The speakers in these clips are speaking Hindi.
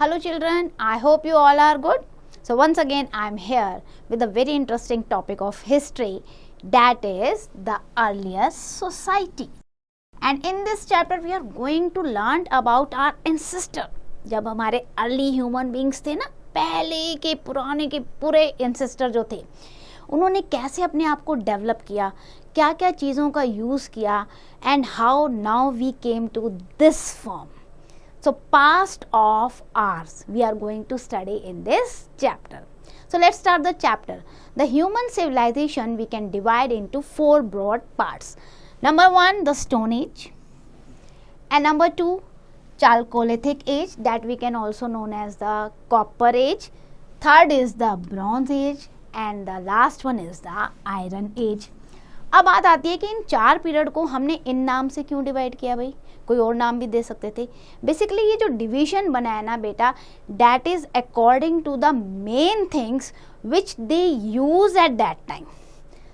Hello children, I hope you all are good. So once again I am here with a very interesting topic of history, that is the earliest society. And in this chapter we are going to learn about our ancestor. जब हमारे early human beings थे ना, पहले के पुराने के पूरे ancestor जो थे, उन्होंने कैसे अपने आप को डेवलप किया, क्या क्या चीज़ों का यूज़ किया, and how now we came to this form. So past of ours we are going to study in this chapter. So let's start the chapter. The human civilization we can divide into four broad parts. Number 1, the Stone Age, and number 2, Chalcolithic Age, that we can also known as the Copper Age. Third is the Bronze Age, and the last one is the Iron Age. अब बात आती है कि इन चार पीरियड को हमने इन नाम से क्यों डिवाइड किया भाई, कोई और नाम भी दे सकते थे. बेसिकली ये जो डिवीजन बनाया ना बेटा, that is according to the main things which they use at that time.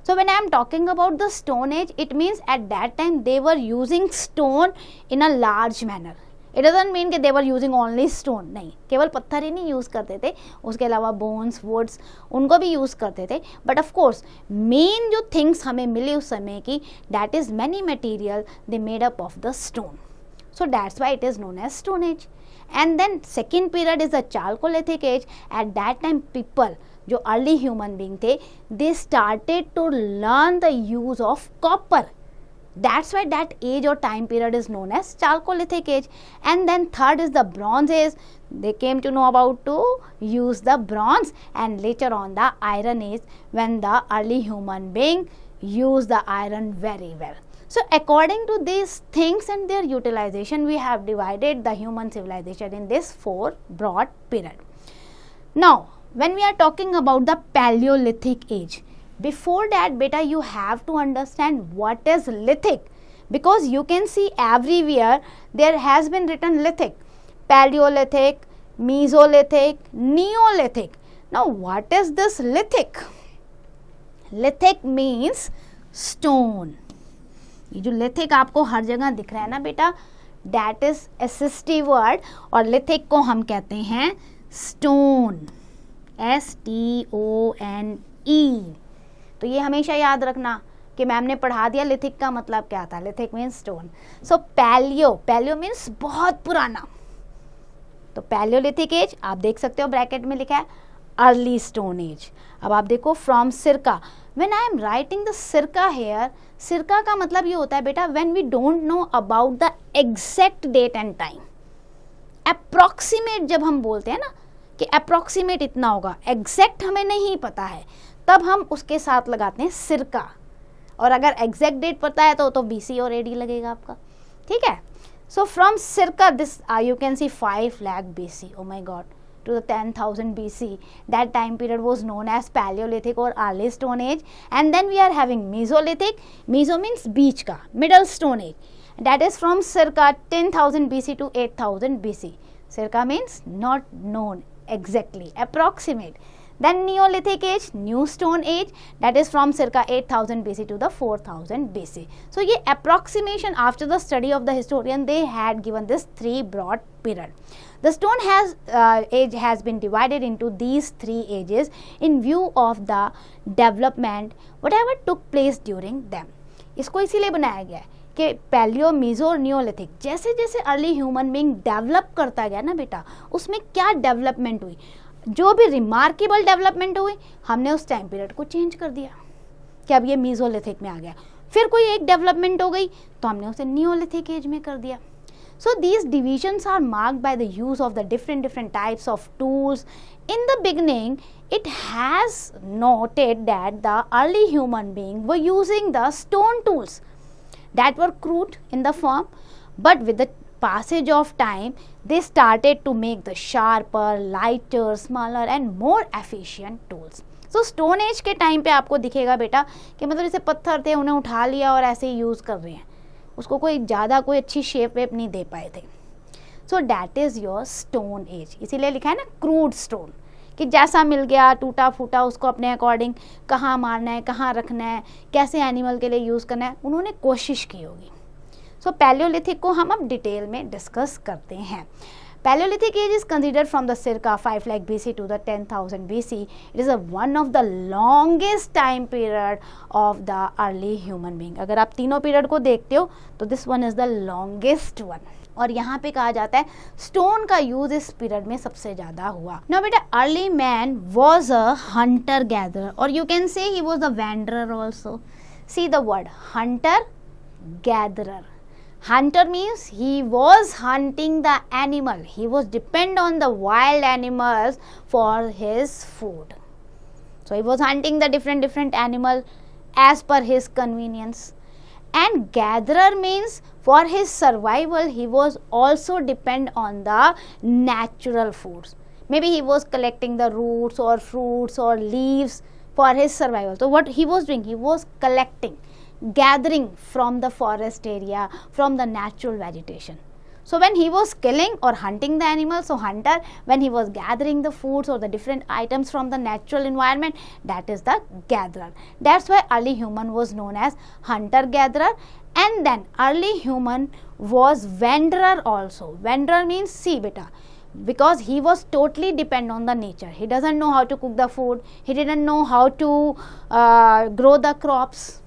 So when I am talking about the Stone Age, it means at that time they were using stone in a large manner. It doesn't mean कि they were using only stone. नहीं, केवल पत्थर ही नहीं यूज़ करते थे, उसके अलावा बोन्स, वुड्स, उनको भी यूज़ करते थे. बट ऑफ कोर्स मेन जो थिंग्स हमें मिली उस समय की, that is many material they made up of the stone. So that's why it is known as Stone Age. And then second period is the Chalcolithic Age. At that time people, जो early human being थे, they started to learn the use of copper. That's why that age or time period is known as Chalcolithic Age. And then third is the Bronze Age. They came to know about to use the bronze, and later on the Iron Age, when the early human being used the iron very well. So according to these things and their utilization, we have divided the human civilization in this four broad period. Now when we are talking about the Paleolithic Age, before that beta you have to understand what is lithic, because you can see everywhere there has been written lithic, Paleolithic, Mesolithic, Neolithic. Now what is this lithic? Lithic means stone. ये जो लिथिक आपको हर जगह दिख रहा है ना बेटा, दैट इज एसिस्टिव वर्ड, और लिथिक को हम कहते हैं स्टोन, STONE. तो ये हमेशा याद रखना कि मैम ने पढ़ा दिया लिथिक का मतलब क्या था. Lithic means stone. So palaeo means बहुत पुराना. तो पैलियोलिथिक एज आप देख सकते हो ब्रैकेट में लिखा है अर्ली स्टोन एज. अब आप देखो from circa. When I am writing the circa here, circa का मतलब ये होता है बेटा when we don't know about the exact date and time. Approximate जब हम बोलते हैं ना कि अप्रॉक्सीमेट इतना होगा, एग्जैक्ट हमें नहीं पता है, तब हम उसके साथ लगाते हैं सिरका. और अगर एग्जैक्ट डेट पता है तो BC और AD लगेगा आपका. ठीक है. सो फ्रॉम सिरका this you can C 5 lakh BC, oh my God, to the 10,000 BC. That time period was known as Paleolithic or early Stone Age. And then we are having Mesolithic. Meso means बीच का, middle Stone Age. That is from circa 10,000 BC to 8,000 BC. Circa means not known exactly, approximate. Then Neolithic Age, New Stone Age, that is from circa 8,000 BC to the 4,000 BC. So ये approximation after the study of the historian, they had given this three broad period. The Stone Age has been divided into these three ages in view of the development whatever took place during them. इसको इसीलिए बनाया गया है कि पैलियो, मीजो और नियोलिथिक, जैसे जैसे अर्ली ह्यूमन बीइंग डेवलप करता गया ना बेटा, उसमें क्या डेवलपमेंट हुई, जो भी रिमार्केबल डेवलपमेंट हुई, हमने उस टाइम पीरियड को चेंज कर दिया कि अब ये मीजोलिथिक में आ गया. फिर कोई एक डेवलपमेंट हो गई तो हमने उसे नियोलिथिक एज में कर दिया. So these divisions are marked by the use of the different types of tools. In the beginning, it has noted that the early human beings were using the stone tools that were crude in the form, but with the passage of time, they started to make the sharper, lighter, smaller and more efficient tools. So Stone Age के टाइम पे आपको दिखेगा बेटा कि मतलब जैसे पत्थर थे, उन्हें उठा लिया और ऐसे ही यूज़ कर रहे हैं, उसको कोई ज़्यादा कोई अच्छी शेप वेप नहीं दे पाए थे. So that is your stone age. इसीलिए लिखा है ना क्रूड स्टोन, कि जैसा मिल गया टूटा फूटा उसको अपने अकॉर्डिंग कहाँ मारना है, कहाँ रखना है, कैसे एनिमल के लिए यूज़ करना है, उन्होंने कोशिश की होगी. सो पैलियोलिथिक को हम अब डिटेल में डिस्कस करते हैं. Paleolithic age is considered from the circa 5 lakh BC to the 10,000 BC. It is one of the longest time period of the early human being. अगर आप तीनों पीरियड को देखते हो तो this one is the longest one. और यहाँ पे कहा जाता है स्टोन का यूज इस पीरियड में सबसे ज्यादा हुआ. नाउ बेटा early man was a hunter gatherer और you can say he was a wanderer also. See the word hunter gatherer. Hunter means he was hunting the animal. He was depend on the wild animals for his food. So he was hunting the different animal as per his convenience. And gatherer means for his survival he was also depend on the natural foods. Maybe he was collecting the roots or fruits or leaves for his survival. So what he was doing? He was collecting, gathering from the forest area, from the natural vegetation. So when he was killing or hunting the animals, so hunter, when he was gathering the foods or the different items from the natural environment, that is the gatherer. That's why early human was known as hunter gatherer. And then early human was venderer also. Venderer means, see beta, because he was totally depend on the nature. He doesn't know how to cook the food, he didn't know how to grow the crops.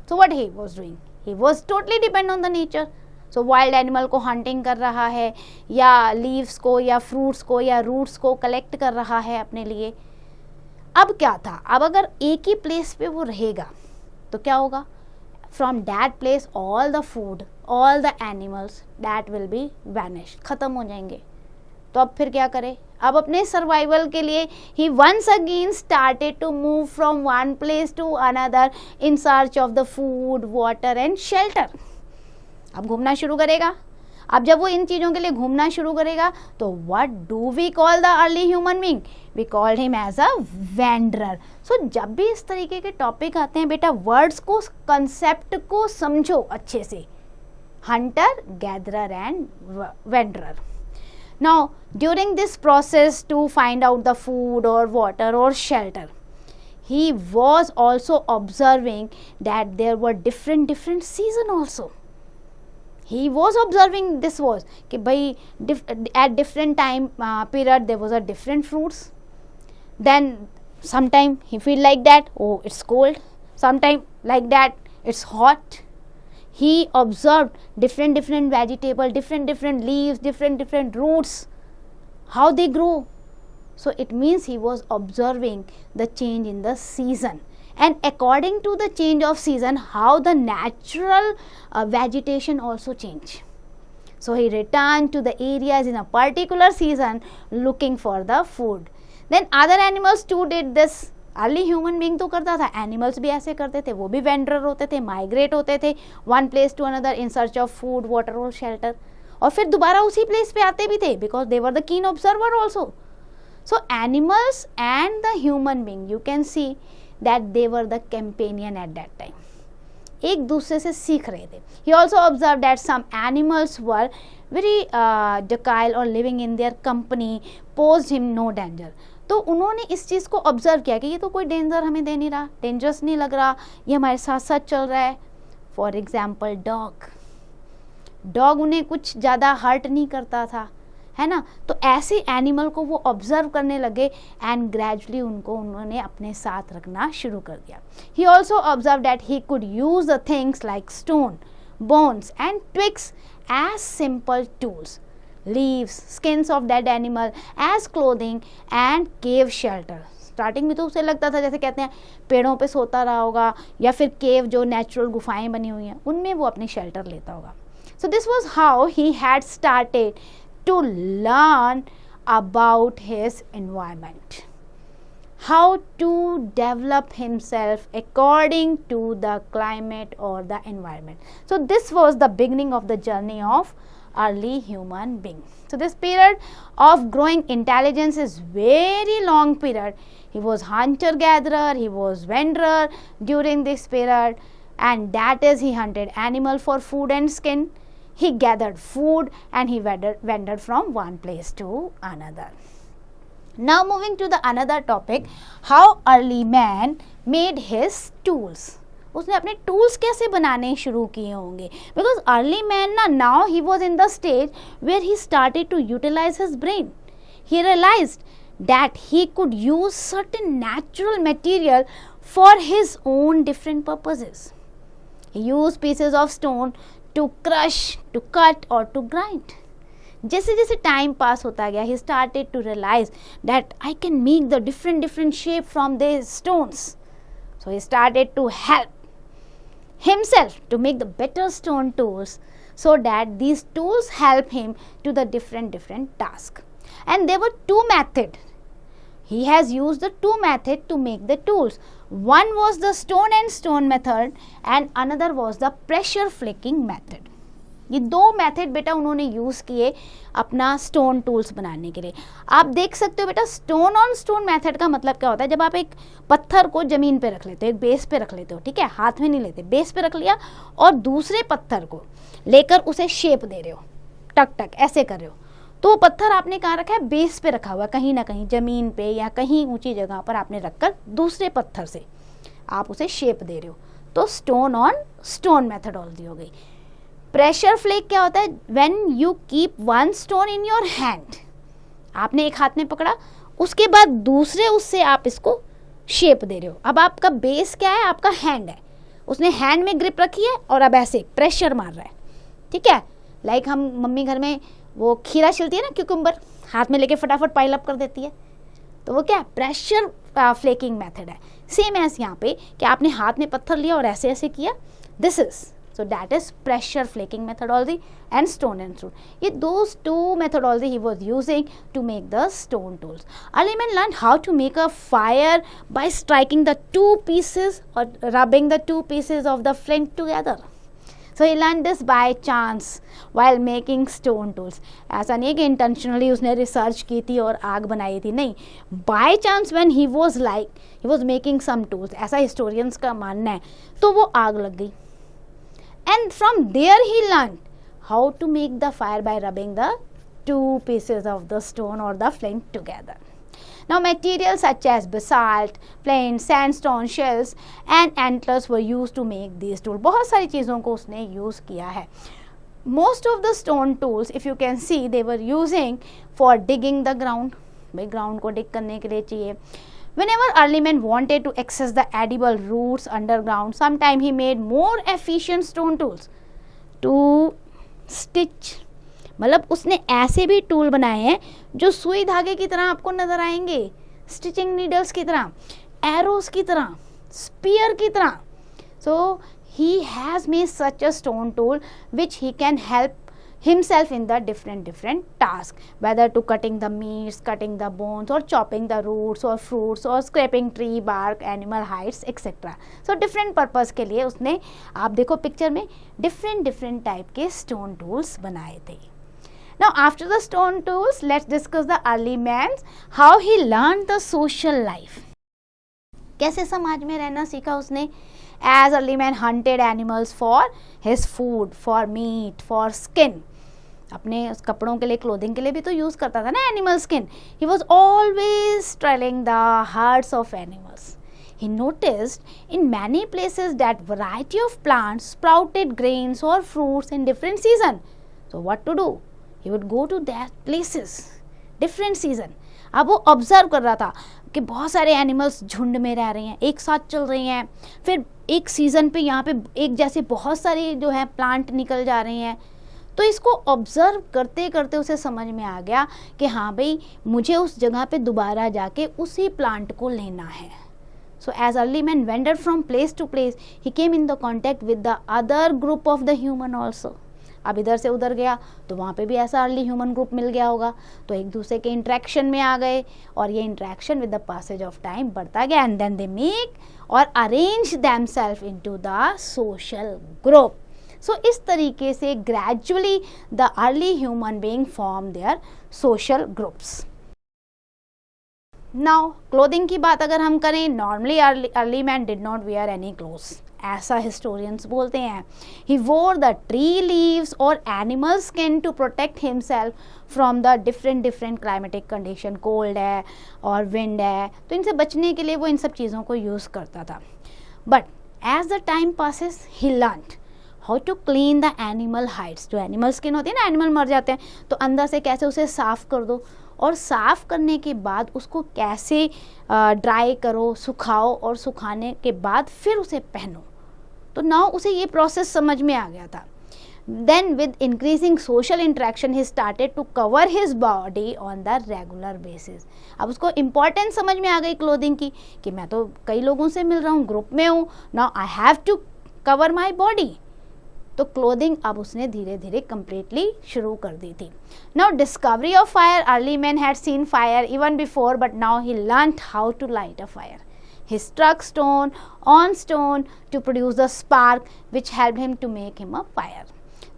So what he was doing? He was totally depend on the nature. So wild animal को hunting कर रहा है या leaves को या fruits को या roots को collect कर रहा है अपने लिए. अब क्या था? अब अगर एक ही place पे वो रहेगा तो क्या होगा? From that place all the food, all the animals that will be vanished, खत्म हो जाएंगे. तो अब फिर क्या करे? अब अपने सर्वाइवल के लिए he once again started to move from one place to another in search of the food, water and shelter. अब घूमना शुरू करेगा. अब जब वो इन चीज़ों के लिए घूमना शुरू करेगा तो what do we call the early human being? We called him as a wanderer. So जब भी इस तरीके के टॉपिक आते हैं बेटा वर्ड्स को, कंसेप्ट को समझो अच्छे से. Hunter, gatherer and wanderer. Now, during this process to find out the food or water or shelter, he was also observing that there were different season also. He was observing this was कि भाई at different time period there was a different fruits. Then sometime he feel like that, oh it's cold. Sometime like that it's hot. He observed different vegetable, different leaves, different roots, how they grow. So it means he was observing the change in the season, and according to the change of season, how the natural vegetation also change. So he returned to the areas in a particular season looking for the food. Then other animals too did this. Early human being तो करता था, एनिमल्स भी ऐसे करते थे, वो भी वेंडरर होते थे, माइग्रेट होते थे one place to another in search of food, water और शेल्टर, और फिर दोबारा उसी प्लेस पे आते भी थे because they were the keen observer also. So animals and the human being you can see that they were the companion at that time. एक दूसरे से सीख रहे थे. He also observe that some animals were very docile और living in their company posed him no danger. तो उन्होंने इस चीज़ को ऑब्जर्व किया कि ये तो कोई डेंजर हमें दे नहीं रहा, डेंजरस नहीं लग रहा, ये हमारे साथ साथ चल रहा है. फॉर एग्जाम्पल डॉग उन्हें कुछ ज़्यादा हर्ट नहीं करता था, है ना. तो ऐसे एनिमल को वो ऑब्जर्व करने लगे एंड ग्रेजुअली उन्होंने अपने साथ रखना शुरू कर दिया. He also observe that he could use the things like stone, bones and twigs as simple tools, leaves, skins of dead animal as clothing and cave shelter. Starting में तो उसे लगता था जैसे कहते हैं पेड़ों पे सोता रहा होगा या फिर केव जो नेचुरल गुफाएं बनी हुई हैं उनमें वो अपनी शेल्टर लेता होगा. So this was how he had started to learn about his environment, how to develop himself according to the climate or the environment. So this was the beginning of the journey of early human being. So this period of growing intelligence is very long period. He was hunter gatherer, he was wanderer during this period, and that is he hunted animal for food and skin, he gathered food and he wandered from one place to another. Now moving to the another topic, how early man made his tools. उसने अपने टूल्स कैसे बनाने शुरू किए होंगे, बिकॉज अर्ली मैन ना, now he was in the stage where he started to utilise his brain. He realised that he could use certain natural material for his own different purposes. He used pieces of stone to crush, to cut or to grind. जैसे जैसे टाइम पास होता गया, he started to realize that I can make the different shape from these stones. So he started to help himself to make the better stone tools, so that these tools help him to the different tasks. And there were two methods. He has used the two methods to make the tools. One was the stone and stone method and another was the pressure flaking method. ये दो मेथड बेटा उन्होंने यूज़ किए अपना स्टोन टूल्स बनाने के लिए. आप देख सकते हो बेटा, स्टोन ऑन स्टोन मेथड का मतलब क्या होता है. जब आप एक पत्थर को ज़मीन पे रख लेते हो, एक बेस पे रख लेते हो, ठीक है, हाथ में नहीं लेते, बेस पे रख लिया और दूसरे पत्थर को लेकर उसे शेप दे रहे हो, टक टक ऐसे कर रहे हो, तो पत्थर आपने कहाँ रखा है, बेस पे रखा हुआ, कहीं ना कहीं ज़मीन पे या कहीं ऊंची जगह पर आपने रखकर दूसरे पत्थर से आप उसे शेप दे रहे हो. तो स्टोन ऑन स्टोन मेथडोलॉजी हो गई. प्रेशर फ्लेक क्या होता है, when you keep one stone in your hand, आपने एक हाथ में पकड़ा, उसके बाद दूसरे उससे आप इसको शेप दे रहे हो. अब आपका बेस क्या है, आपका हैंड है, उसने हैंड में ग्रिप रखी है और अब ऐसे प्रेशर मार रहा है, ठीक है. लाइक हम मम्मी घर में वो खीरा छिलती है ना, क्यूकम्बर, हाथ में लेके फटाफट पाइल अप कर देती है, तो वो क्या है, प्रेशर फ्लेकिंग मेथड है. सेम ऐसे यहाँ पे कि आपने हाथ में पत्थर लिया और ऐसे ऐसे किया, this is, so that is pressure flaking methodology and stone and stone. ये those two methodology he was using to make the stone tools. Early man learn how to make a fire by striking the two pieces और rubbing the two pieces of the flint together. So he learned this by chance while making stone tools. ऐसा नहीं है कि intentionally उसने research की थी और आग बनाई थी, नहीं. By chance when he was making some tools, ऐसा historians का मानना है, तो वो आग लग गई. And from there he learned how to make the fire by rubbing the two pieces of the stone or the flint together. Now materials such as basalt, flint, sandstone, shells and antlers were used to make these tools. बहुत सारी चीज़ों को उसने यूज़ किया है. Most of the stone tools, if you can see, they were using for digging the ground. भाई ground को dig करने के लिए चाहिए. Whenever early men wanted to access the edible roots underground, sometime he made more efficient stone tools to stitch. मतलब उसने ऐसे भी टूल बनाए हैं जो सुई धागे की तरह आपको नजर आएंगे, स्टिचिंग नीडल्स की तरह, एरोस की तरह, स्पीयर की तरह. So he has made such a stone tool which he can help himself in the different tasks, whether to cutting the meats, cutting the bones or chopping the roots or fruits or scraping tree bark, animal hides etc. So different purpose के लिए उसने, आप देखो पिक्चर में, different type के stone tools बनाए थे. Now after the stone tools, let's discuss the early man's how he learned the social life. कैसे समाज में रहना सीखा उसने. As early man hunted animals for his food, for meat, for skin. अपने उस कपड़ों के लिए, क्लोथिंग के लिए भी तो यूज़ करता था ना animal skin. He was always trailing the herds of animals. He noticed in many places that variety of plants sprouted grains or fruits in different season. So what to do? He would go to that places, different season. अब वो ऑब्जर्व कर रहा था कि बहुत सारे एनिमल्स झुंड में रह रहे हैं, एक साथ चल रहे हैं, फिर एक सीज़न पे यहाँ पे एक जैसे बहुत सारे जो है प्लांट निकल जा रहे हैं. तो इसको ऑब्जर्व करते करते उसे समझ में आ गया कि हाँ भाई, मुझे उस जगह पे दोबारा जाके उसी प्लांट को लेना है. So as early man wander from place to place, he came in the contact with the other group of the human also. अब इधर से उधर गया तो वहाँ पे भी ऐसा अर्ली ह्यूमन ग्रुप मिल गया होगा, तो एक दूसरे के इंट्रैक्शन में आ गए और ये interaction with the passage of time बढ़ता गया. एंड देन दे मेक और arrange themselves into the social group. So इस तरीके से gradually the early human being form their social groups. Now clothing की बात अगर हम करें, normally early man did not wear any clothes, ऐसा हिस्टोरियंस बोलते हैं. He wore the tree leaves और animal skin to protect himself from the different climatic condition. Cold है और विंड है, तो इनसे बचने के लिए वो इन सब चीज़ों को यूज़ करता था. But as the time passes he learned how to clean the animal hides. जो एनिमल स्किन होती है ना, एनिमल मर जाते हैं तो अंदर से कैसे उसे साफ़ कर दो, और साफ़ करने के बाद उसको कैसे ड्राई करो, सुखाओ, और सुखाने के बाद फिर उसे पहनो. तो नाउ उसे ये प्रोसेस समझ में आ गया था. Then with increasing social interaction he started to cover his body on the regular basis. अब उसको इम्पोर्टेंस समझ में आ गई क्लोथिंग की कि मैं तो कई लोगों से मिल रहा हूँ, ग्रुप में हूँ, now I have to cover my body. तो क्लोथिंग अब उसने धीरे धीरे कम्प्लीटली शुरू कर दी थी. Now discovery of fire, early man had seen fire even before but now he learned how to light a fire. He struck stone on stone to produce the spark which helped him to make him a fire.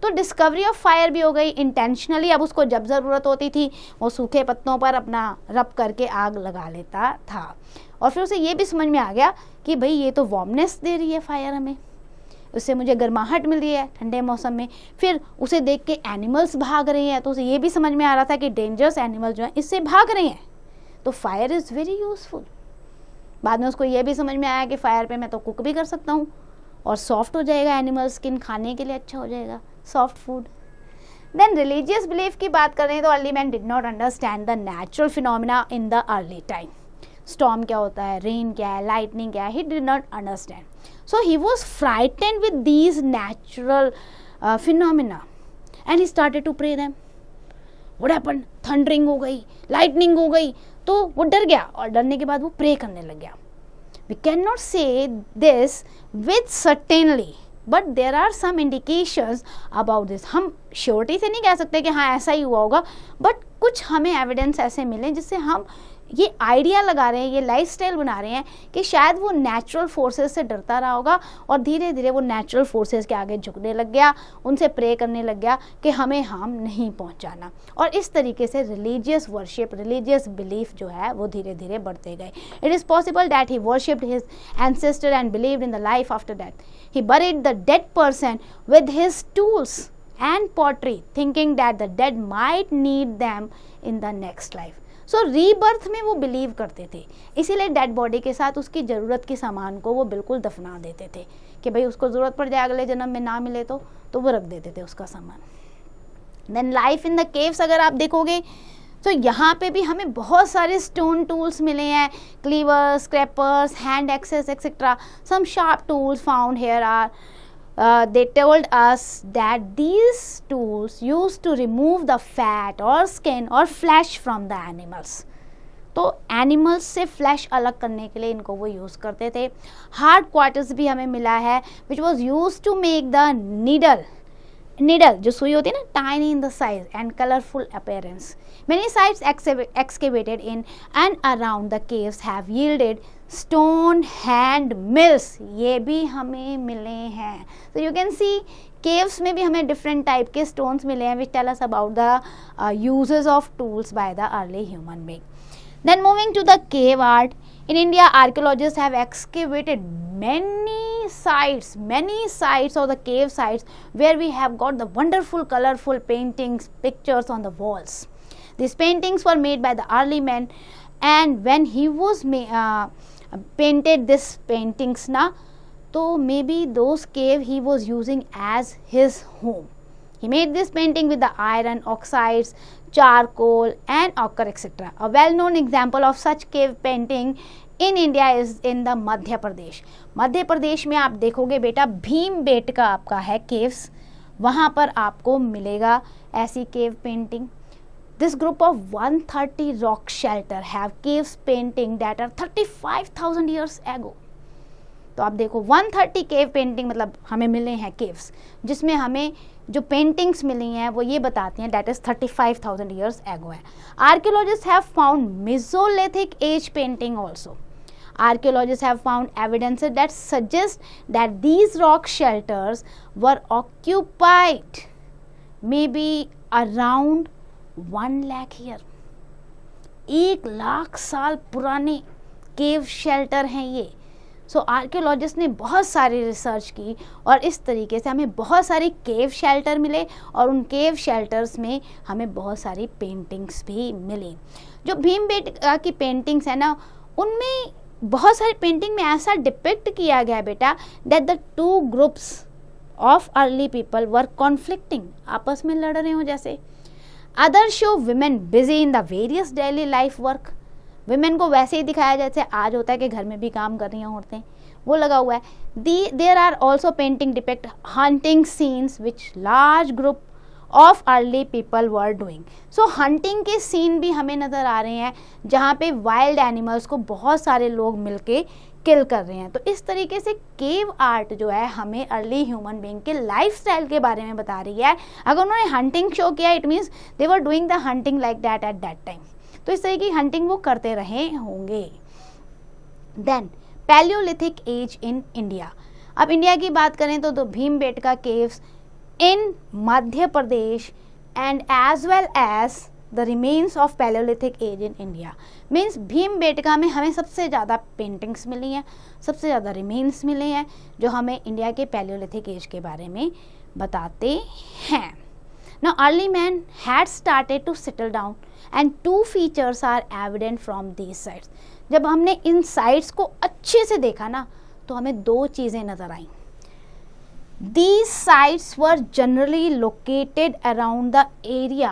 तो डिस्कवरी ऑफ फायर भी हो गई इंटेंशनली. अब उसको जब ज़रूरत होती थी वो सूखे पत्तों पर अपना रब करके आग लगा लेता था. और फिर उसे ये भी समझ में आ गया कि भाई ये तो वार्मनेस दे रही है फायर हमें, उससे मुझे गर्माहट मिल रही है ठंडे मौसम में. फिर उसे देख के एनिमल्स भाग रहे हैं तो उसे ये भी समझ में आ रहा था कि डेंजरस एनिमल जो हैं इससे भाग रहे हैं, तो फायर इज़ वेरी यूजफुल. बाद में उसको ये भी समझ में आया कि फायर पे मैं तो कुक भी कर सकता हूँ और सॉफ्ट हो जाएगा एनिमल स्किन, खाने के लिए अच्छा हो जाएगा, soft food. Then religious belief की बात करें तो early man did not understand the natural phenomena in the early time. Storm क्या होता है, रेन क्या है, लाइटनिंग क्या है, he did not understand. So he was frightened with these natural phenomena and he started to pray them. What happened, thundering हो गई, लाइटनिंग हो गई, तो वो डर गया और डरने के बाद वो प्रे करने लग गया. We can not say this with certainly but there are some indications about this. हम श्योरिटी से नहीं कह सकते कि हाँ ऐसा ही हुआ होगा, बट कुछ हमें एविडेंस ऐसे मिले जिससे हम ये आइडिया लगा रहे हैं, ये लाइफस्टाइल बना रहे हैं कि शायद वो नेचुरल फोर्सेस से डरता रहा होगा और धीरे धीरे वो नेचुरल फोर्सेस के आगे झुकने लग गया, उनसे प्रे करने लग गया कि हमें हार्म नहीं पहुंचाना. और इस तरीके से रिलीजियस वर्शिप, रिलीजियस बिलीफ जो है वो धीरे धीरे बढ़ते गए. It is possible that he worshipped his ancestor and believed in the life after death. He buried the dead person with his tools and pottery thinking that the dead might need them in the next life. So rebirth में वो बिलीव करते थे, इसीलिए डेड बॉडी के साथ उसकी ज़रूरत के सामान को वो बिल्कुल दफना देते थे कि भाई उसको ज़रूरत पड़ जाए अगले जन्म में ना मिले तो वो रख देते थे उसका सामान. Then life in the caves अगर आप देखोगे तो यहाँ पे भी हमें बहुत सारे स्टोन टूल्स मिले हैं, cleavers, scrapers, hand axes etcetera. Some sharp tools found here are they told us that these tools used to remove the fat or skin or flesh from the animals. तो एनिमल्स से फ्लैश अलग करने के लिए इनको वो यूज़ करते थे. हार्ड क्वार्टर्स भी हमें मिला है which was use to make the needle जो सुई होती है ना, tiny in the size and colourful appearance. Many sites excavated in and around the caves have yielded stone hand mills. ये भी हमें मिले हैं. So you can see caves में भी हमें different type के stones मिले हैं which tell us about the uses of tools by the early human being. Then moving to the cave art. In India, archaeologists have excavated many sites of the cave sites where we have got the wonderful colorful paintings, pictures on the walls. These paintings were made by the early man, and when he was painted these paintings na, so maybe those cave he was using as his home. He made this painting with the iron oxides, charcoal and ochre etc. A well-known example of such cave painting in India is in the Madhya Pradesh. Madhya Pradesh में आप देखोगे बेटा भीम बेटका आपका है caves, वहाँ पर आपको मिलेगा ऐसी cave painting. This group of 130 rock shelter have caves painting that are 35,000 years ago. तो आप देखो 130 केव पेंटिंग मतलब हमें मिले हैं केव्स जिसमें हमें जो पेंटिंग्स मिली हैं वो ये बताती हैं दैट इज 35,000 ईयर्स एगो है. Archaeologist have found Mesolithic as painting also. Archaeologists have found evidences that suggest that these rock shelters were occupied maybe around 1 lakh year. 1 lakh साल पुराने केव शेल्टर हैं ये. सो आर्कियोलॉजिस्ट ने बहुत सारी रिसर्च की और इस तरीके से हमें बहुत सारी केव शेल्टर मिले और उन केव शेल्टर्स में हमें बहुत सारी पेंटिंग्स भी मिली. जो भीमबेटका की पेंटिंग्स है ना उनमें बहुत सारी पेंटिंग में ऐसा डिपिक्ट किया गया बेटा that the two groups of early people were conflicting, आपस में लड़ रहे हो जैसे. Other show women busy in the various daily life work, women को वैसे ही दिखाया जैसे आज होता है कि घर में भी काम कर रही हैं औरतें, वो लगा हुआ है. There are also painting depict hunting scenes which large group of early people were doing. सो हंटिंग के सीन भी हमें नज़र आ रहे हैं जहाँ पे वाइल्ड एनिमल्स को बहुत सारे लोग मिलके किल कर रहे हैं. तो इस तरीके से केव आर्ट जो है हमें अर्ली ह्यूमन बीइंग के लाइफस्टाइल के बारे में बता रही है. अगर उन्होंने हंटिंग शो किया it means they were doing the hunting like that at that time. तो इस तरीके की हंटिंग वो करते रहे होंगे. Then palaeolithic age in India. अब इंडिया की बात करें तो Bhimbetka caves in Madhya Pradesh and as well as the remains of palaeolithic age in India. Means Bhimbetka में हमें सबसे ज़्यादा पेंटिंग्स मिली हैं, सबसे ज़्यादा रिमेन्स मिले हैं जो हमें इंडिया के पैलियोलिथिक एज के बारे में बताते हैं. Now early man had started to settle down and two features are evident from these sites. जब हमने इन साइट्स को अच्छे से देखा ना तो हमें दो चीज़ें नज़र आईं. These sites were generally located around the area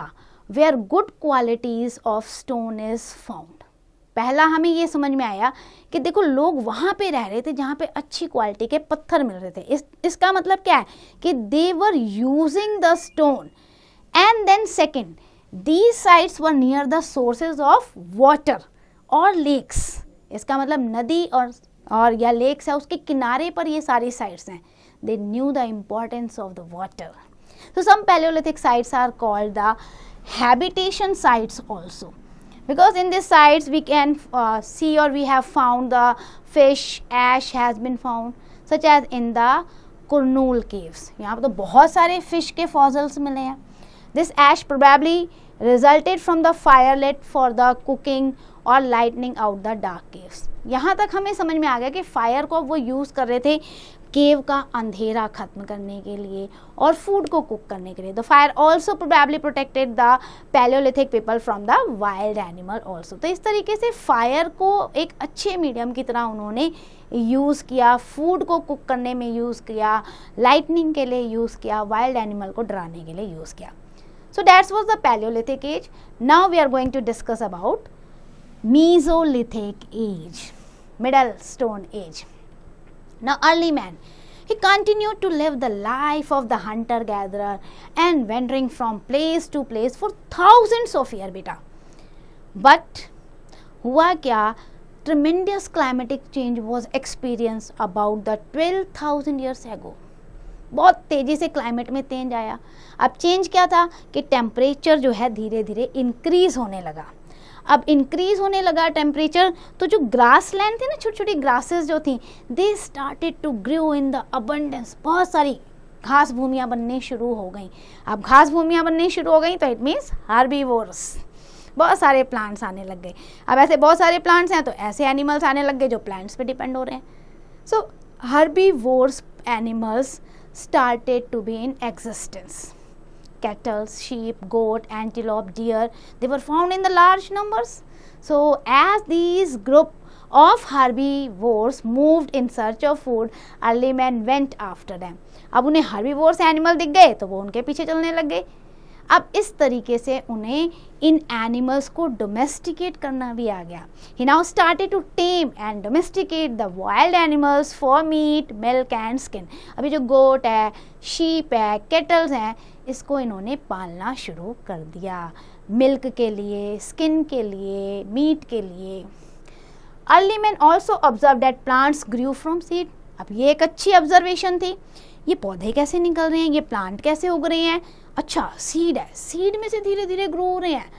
where good qualities of stone is found. पहला हमें ये समझ में आया कि देखो लोग वहाँ पे रह रहे थे जहाँ पे अच्छी क्वालिटी के पत्थर मिल रहे थे. इसका मतलब क्या है कि they were using the stone. And then second, these sites were near the sources of water or lakes. इसका मतलब नदी और या लेक्स है उसके किनारे पर ये सारी sites हैं. They knew the importance of the water. So some Paleolithic sites are called the habitation sites also. Because in these sites we can see or we have found the fish, ash has been found, such as in the Kurnool caves. यहाँ पर तो बहुत सारे fish के fossils मिले हैं. This ash probably resulted from the fire lit for the cooking और lightening out the dark caves. यहाँ तक हमें समझ में आ गया कि फायर को वो यूज़ कर रहे थे केव का अंधेरा खत्म करने के लिए और फूड को कुक करने के लिए. The fire also probably protected the Palaeolithic people from the wild animal also. तो इस तरीके से फायर को एक अच्छे मीडियम की तरह उन्होंने यूज़ किया, फूड को कुक करने में यूज़ किया, लाइटनिंग के लिए यूज़ किया, वाइल्ड एनिमल को डराने के लिए यूज़ किया. So that was the Paleolithic age. Now we are going to discuss about Mesolithic age, Middle Stone Age. Now early man, he continued to live the life of the hunter-gatherer and wandering from place to place for thousands of years, beta. But हुआ क्या? Tremendous climatic change was experienced about the 12,000 years ago. बहुत तेज़ी से क्लाइमेट में चेंज आया. अब चेंज क्या था कि टेम्परेचर जो है धीरे धीरे इंक्रीज़ होने लगा. अब इंक्रीज़ होने लगा टेम्परेचर तो जो ग्रास लैंड थी ना, छोटी छोटी ग्रासेस जो थी, they started to grow in the abundance. बहुत सारी घास भूमियाँ बनने शुरू हो गई. अब घास भूमियाँ बनने शुरू हो गई तो इट मीन्स हार्बीवोर्स, बहुत सारे प्लांट्स आने लग गए. अब ऐसे बहुत सारे प्लांट्स हैं तो ऐसे एनिमल्स आने लग गए जो प्लांट्स पे डिपेंड हो रहे हैं. So herbivores animals started to be in existence. Cattle, sheep, goat, antelope, deer, they were found in the large numbers. So as these group of herbivores moved in search of food, early men went after them. अब उन्हें herbivores एनिमल दिख गए तो वो उनके पीछे चलने लग गए. अब इस तरीके से उन्हें इन एनिमल्स को डोमेस्टिकेट करना भी आ गया. He now started to tame and domesticate the wild animals for meat, milk and skin. अभी जो गोट है, शीप है, केटल्स हैं, इसको इन्होंने पालना शुरू कर दिया मिल्क के लिए, स्किन के लिए, मीट के लिए. Early man also observe that plants grew from seed. अब ये एक अच्छी ऑब्जर्वेशन थी. ये पौधे कैसे निकल रहे हैं, ये प्लांट कैसे उग रहे हैं. अच्छा सीड है, सीड में से धीरे धीरे ग्रो हो रहे हैं.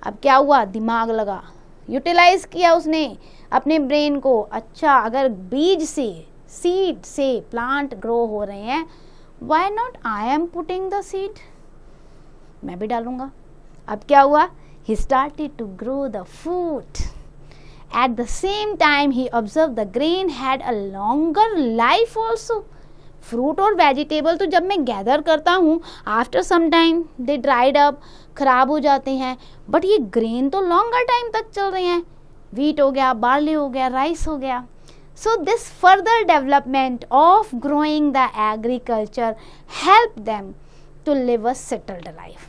अब क्या हुआ, दिमाग लगा, यूटिलाइज किया उसने अपने ब्रेन को. अच्छा अगर बीज से, सीड से प्लांट ग्रो हो रहे हैं, why not I am putting the seed, मैं भी डालूंगा. अब क्या हुआ, he started to grow the food. At the same time he observe the grain had a longer life also. Fruit और वेजिटेबल तो जब मैं गैदर करता हूँ after some time they dried up, ख़राब हो जाते हैं, बट ये ग्रेन तो लॉन्गर टाइम तक चल रहे हैं. wheat हो गया, barley हो गया, rice हो गया. So this further development of growing the agriculture helped them to live a settled life.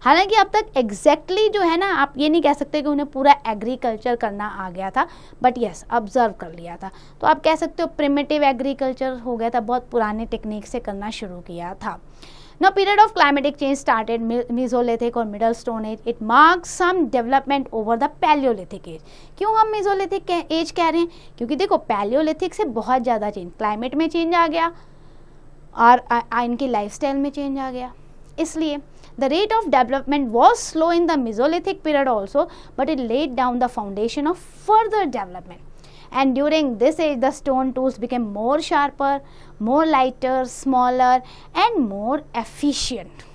हालांकि अब तक एग्जैक्टली जो है ना, आप ये नहीं कह सकते कि उन्हें पूरा एग्रीकल्चर करना आ गया था, बट यस ऑब्जर्व कर लिया था. तो आप कह सकते हो प्रिमिटिव एग्रीकल्चर हो गया था, बहुत पुराने टेक्निक से करना शुरू किया था. Now period of climatic change started Mesolithic और Middle Stone Age. It marks some development over the Paleolithic age. क्यों हम Mesolithic एज कह रहे हैं? क्योंकि देखो Paleolithic से बहुत ज़्यादा चेंज, क्लाइमेट में चेंज आ गया और इनकी लाइफस्टाइल में चेंज आ गया, इसलिए the rate of development was slow in the Mesolithic period also, but it laid down the foundation of further development. And during this age, the stone tools became more sharper, more lighter, smaller and more efficient.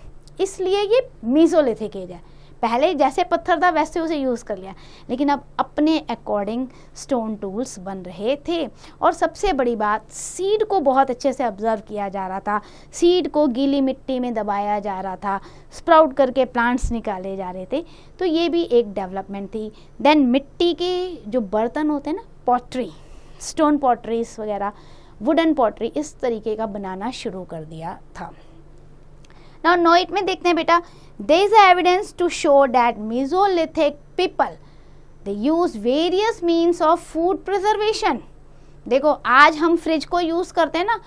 इसलिए ये Mesolithic age है. पहले जैसे पत्थर था वैसे उसे यूज़ कर लिया, लेकिन अब अपने अकॉर्डिंग स्टोन टूल्स बन रहे थे. और सबसे बड़ी बात, सीड को बहुत अच्छे से ऑब्जर्व किया जा रहा था. सीड को गीली मिट्टी में दबाया जा रहा था, स्प्राउट करके प्लांट्स निकाले जा रहे थे. तो ये भी एक डेवलपमेंट थी. देन मिट्टी के जो बर्तन होते हैं ना, पॉटरी, स्टोन पॉटरीज वगैरह, वुडन पॉटरी, इस तरीके का बनाना शुरू कर दिया था. नाउ नोइट में देखते हैं बेटा, there is evidence to show that Mesolithic people they use various means of food preservation. देखो आज हम फ्रिज को यूज़ करते हैं ना,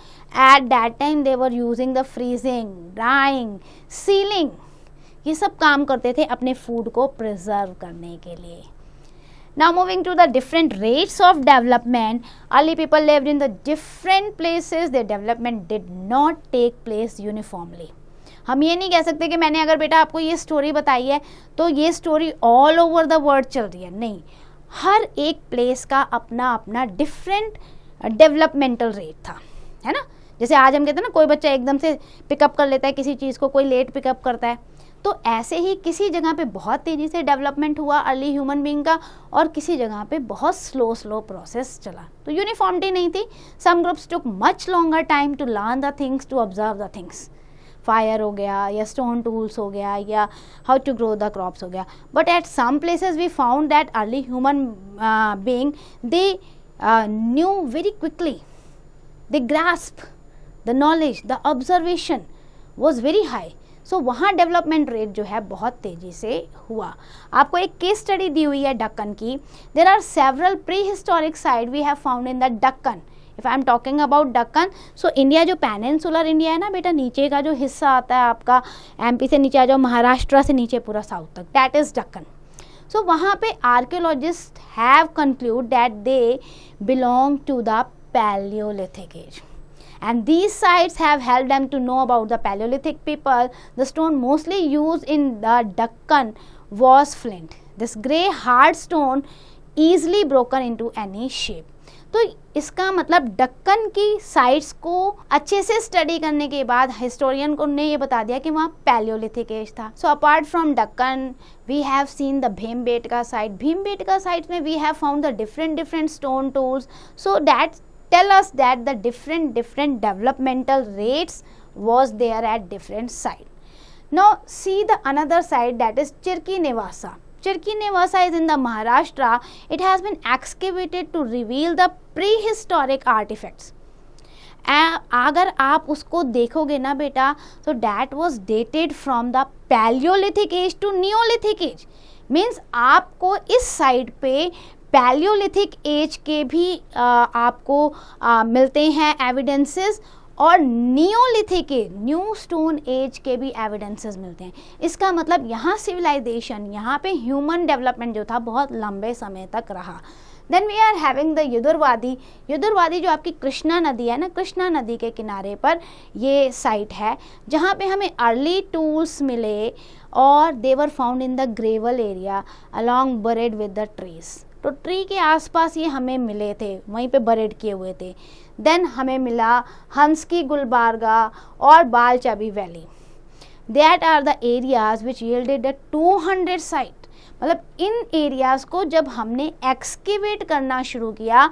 at that time they were using the freezing, drying, sealing, ये सब काम करते थे अपने फूड को प्रिजर्व करने के लिए. Now moving to the different rates of development, early people lived in the different places. Their development did not take place uniformly. हम ये नहीं कह सकते कि मैंने अगर बेटा आपको ये स्टोरी बताई है तो ये story all over the world चल रही है, नहीं. हर एक प्लेस का अपना अपना डिफरेंट डेवलपमेंटल रेट था, है ना. जैसे आज हम कहते हैं ना, कोई बच्चा एकदम से पिकअप कर लेता है किसी चीज़ को, कोई लेट पिकअप करता है. तो ऐसे ही किसी जगह पे बहुत तेज़ी से डेवलपमेंट हुआ अर्ली ह्यूमन बीइंग का, और किसी जगह पे बहुत स्लो प्रोसेस चला. तो यूनिफॉर्मिटी नहीं थी. Some groups took much longer time to learn the things, to observe the things. Fire हो गया या स्टोन टूल्स हो गया या how to grow the crops हो गया. But at some places we found that early human being they knew very quickly, they grasp the knowledge, the observation was very high. So वहाँ डेवलपमेंट रेट जो है बहुत तेज़ी से हुआ. आपको एक केस स्टडी दी हुई है डक्कन की. There are several prehistoric site we have found in the Deccan. If I am talking about Deccan, so India जो पेनिनसुलर इंडिया है ना बेटा, नीचे का जो हिस्सा आता है आपका, एमपी से नीचे आ जाओ, महाराष्ट्र से नीचे पूरा साउथ तक, दैट इज डक्कन. सो वहाँ पे archaeologist have conclude that they belong to the palaeolithic age. And these sites have helped them to know about the Paleolithic people. The stone mostly used in the Deccan was flint. This grey hard stone easily broken into any shape. तो इसका मतलब डक्कन की साइट्स को अच्छे से स्टडी करने के बाद हिस्टोरियन को ने ये बता दिया कि वहाँ पैलियोलिथिक एज था. So apart from Deccan we have seen the Bhimbetka site. Bhimbetka site में we have found the different stone tools. So that tell us that the different developmental rates was there at different site. Now see the another site, that is Chirki Nivasa. Chirki Nivasa is in the Maharashtra. It has been excavated to reveal the prehistoric artifacts. अगर आप उसको देखोगे ना बेटा, so that was dated from the Paleolithic age to Neolithic age. Means आपको इस साइड पे पैलियोलिथिक एज के भी आपको मिलते हैं एविडेंसेस, और neolithic age, new stone age के भी एविडेंसेस मिलते हैं. इसका मतलब यहाँ सिविलाइजेशन, यहाँ पे ह्यूमन डेवलपमेंट जो था बहुत लंबे समय तक रहा. Then we are having the Yuduravadi. Yuduravadi जो आपकी कृष्णा नदी है ना, कृष्णा नदी के किनारे पर ये साइट है जहाँ पे हमें अर्ली टूल्स मिले, और they were found in the gravel area along buried with the trees. तो ट्री के आसपास ये हमें मिले थे, वहीं पे बरेड किए हुए थे. देन हमें मिला हंस की गुलबारगा और बालचाबी valley. That are the areas which yielded the 200 site. मतलब इन एरियाज़ को जब हमने एक्सकेवेट करना शुरू किया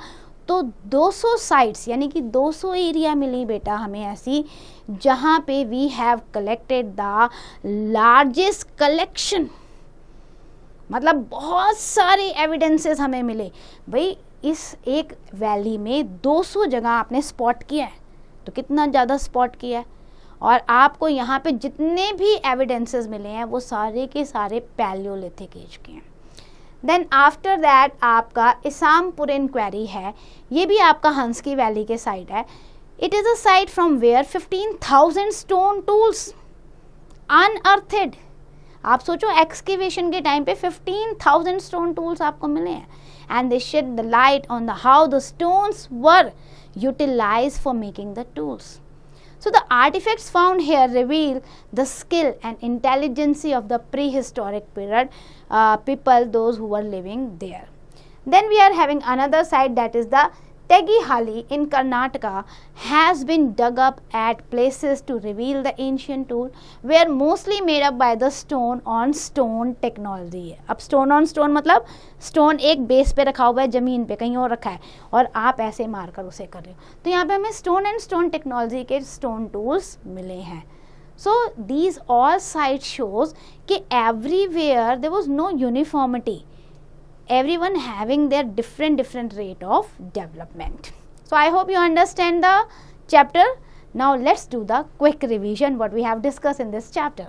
तो 200 साइट्स यानी कि 200 एरिया मिली बेटा हमें ऐसी, जहाँ पे we have collected the largest collection मतलब बहुत सारे एविडेंसेस हमें मिले। भाई इस एक वैली में 200 जगह आपने स्पॉट किया है, तो कितना ज़्यादा स्पॉट किया है। और आपको यहाँ पे जितने भी एविडेंसेस मिले हैं वो सारे के सारे पैलियोलिथिक एज के हैं। देन आफ्टर दैट आपका इसामपुर क्वेरी है, ये भी आपका हंसकी वैली के साइड है। It is a site from where 15,000 stone tools unearthed. आप सोचो एक्सकेवेशन के टाइम पे 15,000 स्टोन टूल्स आपको मिले हैं, and they shed the light on the how the stones were utilised for making the tools. So the artifacts found here reveal the skill and intelligence of the prehistoric period people, those who were living there. Then we are having another site, that is the Tegihali in Karnataka, has been dug up at places to reveal the ancient tool, were mostly made up by the stone on stone technology. अब stone on stone मतलब stone एक बेस पे रखा हुआ है, जमीन पे कहीं और रखा है और आप ऐसे मार कर उसे कर रहे हो, तो यहाँ पे हमें stone and stone technology के stone tools मिले हैं. So these all sites shows कि everywhere there was no uniformity, everyone having their different rate of development. So I hope you understand the chapter. Now let's do the quick revision what we have discussed in this chapter.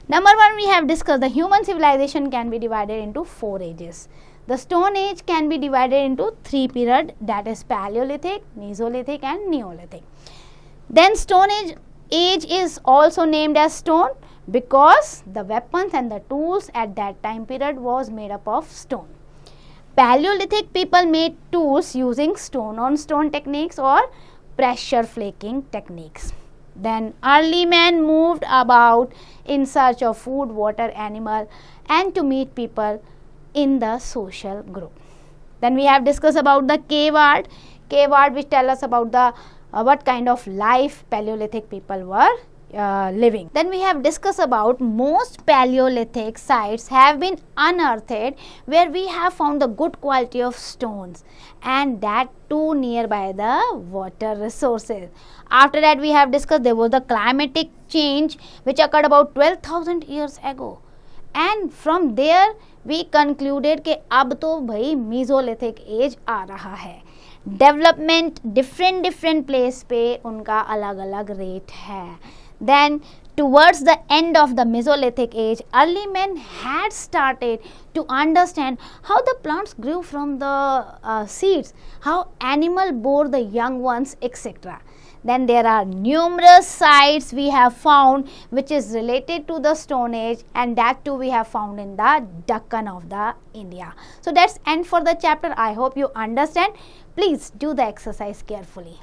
Number 1, we have discussed the human civilization can be divided into 4 ages. The Stone Age can be divided into 3 periods, that is Paleolithic, Mesolithic and Neolithic. Then Stone Age is also named as stone because the weapons and the tools at that time period was made up of stone. Paleolithic people made tools using stone on stone techniques or pressure flaking techniques. Then early man moved about in search of food, water, animal and to meet people in the social group. Then we have discussed about the cave art which tell us about the what kind of life Paleolithic people were living. Then we have discussed about most Paleolithic sites have been unearthed where we have found the good quality of stones and that too nearby the water resources. After that we have discussed there was the climatic change which occurred about 12,000 years ago, and from there we concluded कि अब तो भाई Mesolithic age आ रहा है. डेवलपमेंट डिफरेंट प्लेस पे उनका अलग अलग रेट है. Then towards the end of the Mesolithic age, early men had started to understand how the plants grew from the seeds, how animal bore the young ones, etc. Then there are numerous sites we have found which is related to the Stone Age, and that too we have found in the Deccan of the India. So that's end for the chapter. I hope you understand. Please do the exercise carefully.